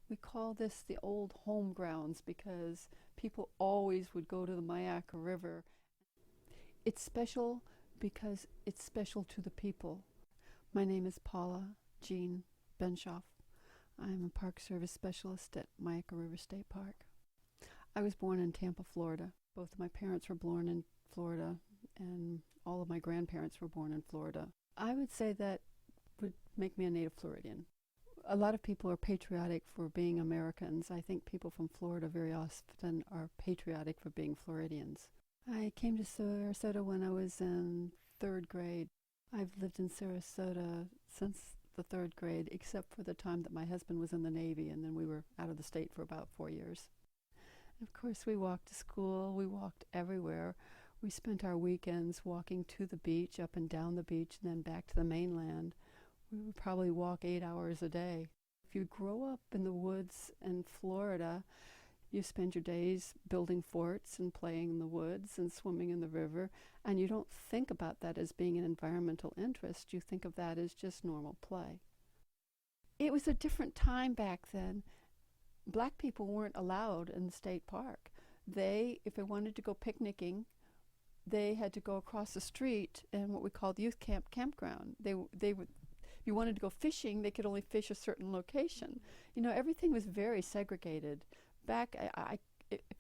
We call this the old home grounds because people always would go to the Myakka River. It's special because it's special to the people. My name is Paula Jean Benshoff. I'm a Park Service Specialist at Myakka River State Park. I was born in Tampa, Florida. Both of my parents were born in Florida, and all of my grandparents were born in Florida. I would say that would make me a native Floridian. A lot of people are patriotic for being Americans. I think people from Florida very often are patriotic for being Floridians. I came to Sarasota when I was in third grade. I've lived in Sarasota since the third grade, except for the time that my husband was in the Navy, and then we were out of the state for about 4 years. Of course, we walked to school, we walked everywhere. We spent our weekends walking to the beach, up and down the beach, and then back to the mainland. We would probably walk 8 hours a day. If you grow up in the woods in Florida, you spend your days building forts and playing in the woods and swimming in the river, and you don't think about that as being an environmental interest. You think of that as just normal play. It was a different time back then. Black people weren't allowed in the state park. If they wanted to go picnicking, they had to go across the street in what we called youth campground. They would. If you wanted to go fishing, they could only fish a certain location. You know, everything was very segregated. If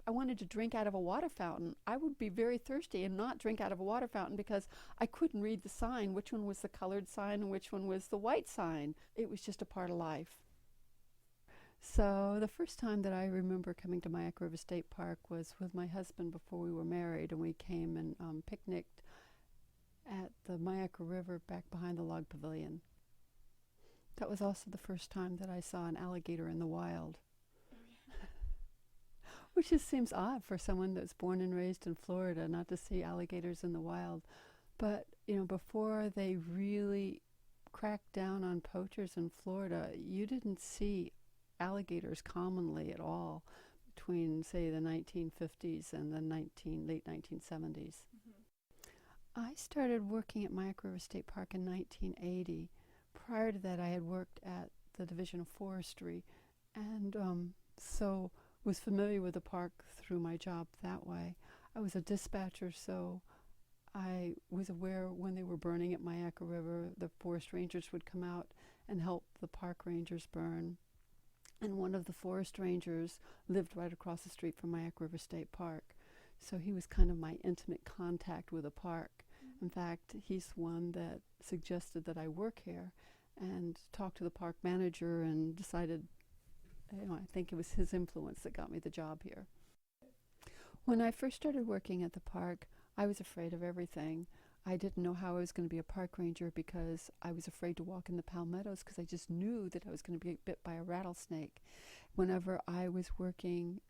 I wanted to drink out of a water fountain, I would be very thirsty and not drink out of a water fountain because I couldn't read the sign, which one was the colored sign and which one was the white sign. It was just a part of life. So the first time that I remember coming to Myakka River State Park was with my husband before we were married, and we came and picnicked at the Myakka River back behind the log pavilion. That was also the first time that I saw an alligator in the wild. Which just seems odd for someone that's born and raised in Florida not to see alligators in the wild. But, you know, before they really cracked down on poachers in Florida, you didn't see alligators commonly at all between, say, the 1950s and the late 1970s. I started working at Myakka River State Park in 1980. Prior to that, I had worked at the Division of Forestry, and so was familiar with the park through my job that way. I was a dispatcher, so I was aware when they were burning at Myakka River, the forest rangers would come out and help the park rangers burn. And one of the forest rangers lived right across the street from Myakka River State Park. So he was kind of my intimate contact with the park. In fact, he's the one that suggested that I work here and talked to the park manager and decided, I think it was his influence that got me the job here. When I first started working at the park, I was afraid of everything. I didn't know how I was going to be a park ranger because I was afraid to walk in the palmettos because I just knew that I was going to be bit by a rattlesnake. Whenever I was working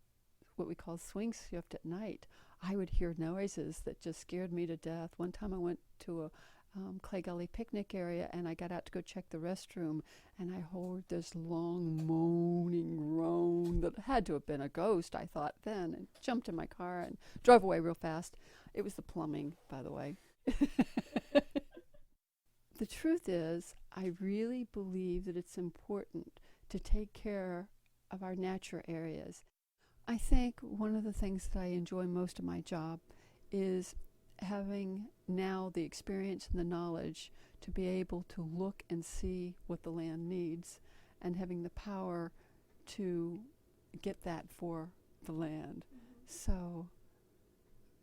what we call swing shift at night, I would hear noises that just scared me to death. One time I went to a Clay Gully picnic area, and I got out to go check the restroom, and I heard this long moaning groan that had to have been a ghost, I thought then, and jumped in my car and drove away real fast. It was the plumbing, by the way. The truth is, I really believe that it's important to take care of our natural areas. I think one of the things that I enjoy most of my job is having now the experience and the knowledge to be able to look and see what the land needs and having the power to get that for the land. So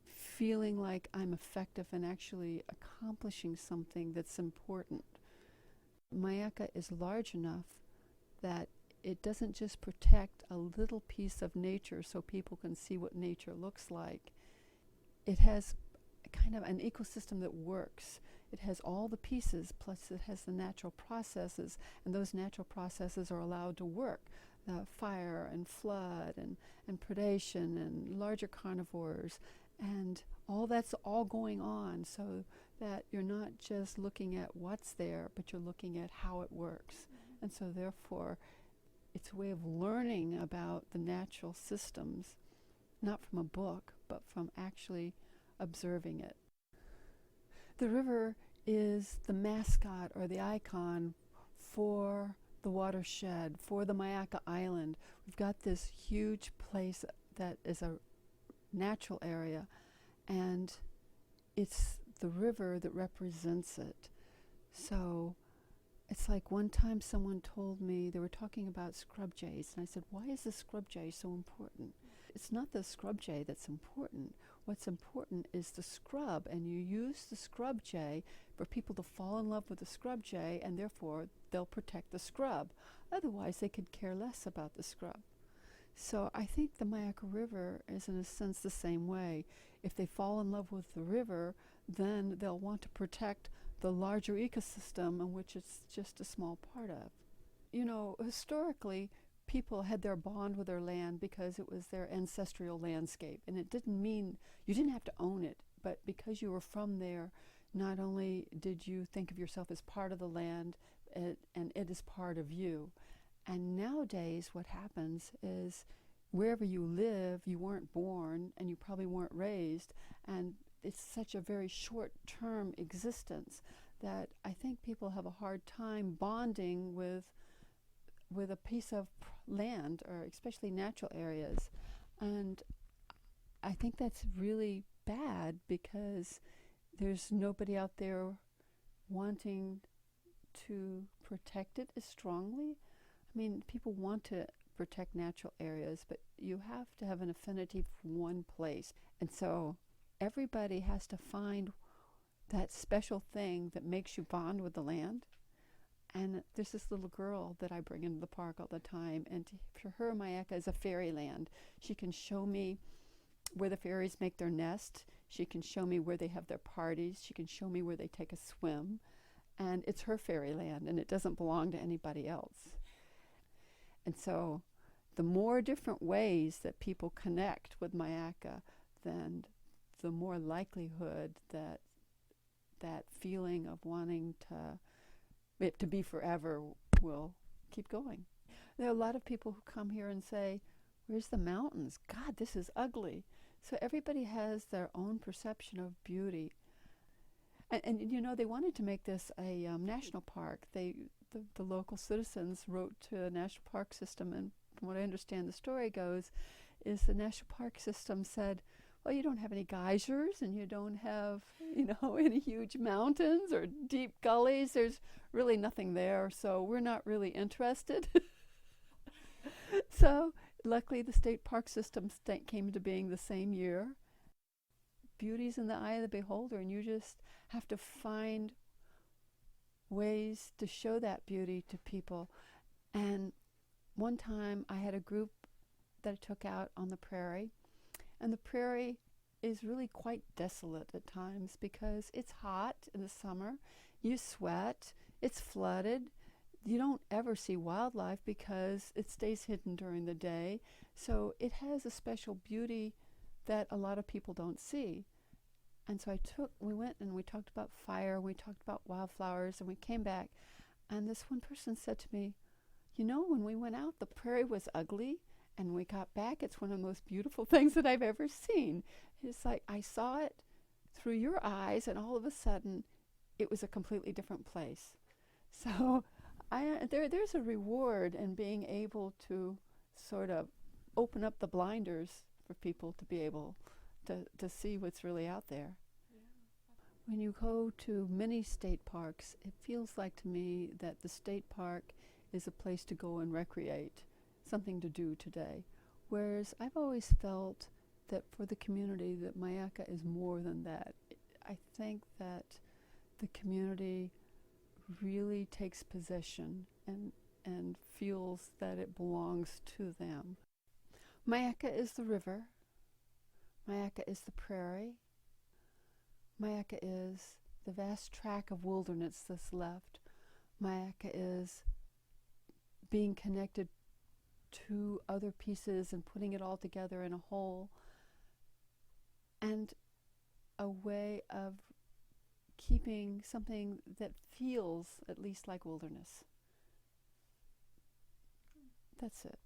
feeling like I'm effective in actually accomplishing something that's important. Myakka is large enough that it doesn't just protect a little piece of nature so people can see what nature looks like. It has kind of an ecosystem that works. It has all the pieces, plus it has the natural processes, and those natural processes are allowed to work. Fire and flood and predation and larger carnivores, and all that's all going on so that you're not just looking at what's there, but you're looking at how it works. And so therefore, it's a way of learning about the natural systems, not from a book, but from actually observing it. The river is the mascot or the icon for the watershed, for the Myakka Island. We've got this huge place that is a natural area, and it's the river that represents it. So it's like one time someone told me, they were talking about scrub jays, and I said, why is the scrub jay so important? It's not the scrub jay that's important. What's important is the scrub, and you use the scrub jay for people to fall in love with the scrub jay, and therefore they'll protect the scrub. Otherwise, they could care less about the scrub. So I think the Myakka River is in a sense the same way. If they fall in love with the river, then they'll want to protect the larger ecosystem in which it's just a small part of. You know, historically, people had their bond with their land because it was their ancestral landscape, and it didn't mean you didn't have to own it, but because you were from there, not only did you think of yourself as part of the land, and it is part of you. And nowadays what happens is wherever you live, you weren't born and you probably weren't raised, and it's such a very short-term existence that I think people have a hard time bonding with a piece of land, or especially natural areas. And I think that's really bad because there's nobody out there wanting to protect it as strongly. I mean, people want to protect natural areas, but you have to have an affinity for one place. And so everybody has to find that special thing that makes you bond with the land. And there's this little girl that I bring into the park all the time, and for her, Myakka is a fairyland. She can show me where the fairies make their nest. She can show me where they have their parties. She can show me where they take a swim. And it's her fairyland, and it doesn't belong to anybody else. And so the more different ways that people connect with Myakka, then the more likelihood that that feeling of wanting it to be forever will keep going. There are a lot of people who come here and say, where's the mountains? God, this is ugly. So everybody has their own perception of beauty. And you know, they wanted to make this a national park. The local citizens wrote to a national park system, and from what I understand the story goes, is the national park system said, well, you don't have any geysers, and you don't have, you know, any huge mountains or deep gullies. There's really nothing there, so we're not really interested. So luckily the state park system came into being the same year. Beauty's in the eye of the beholder, and you just have to find ways to show that beauty to people. And one time I had a group that I took out on the prairie, and the prairie is really quite desolate at times because it's hot in the summer, you sweat, it's flooded, you don't ever see wildlife because it stays hidden during the day. So it has a special beauty that a lot of people don't see. And so we went and we talked about fire, we talked about wildflowers, and we came back, and this one person said to me, you know, when we went out, the prairie was ugly, and when we got back, it's one of the most beautiful things that I've ever seen. It's like I saw it through your eyes, and all of a sudden, it was a completely different place. So there's a reward in being able to sort of open up the blinders for people to be able to see what's really out there. Yeah. When you go to many state parks, it feels like to me that the state park is a place to go and recreate, something to do today. Whereas I've always felt that for the community that Myakka is more than that. I think that the community really takes possession and feels that it belongs to them. Myakka is the river. Myakka is the prairie. Myakka is the vast tract of wilderness that's left. Myakka is being connected to other pieces and putting it all together in a whole, and a way of keeping something that feels at least like wilderness. That's it.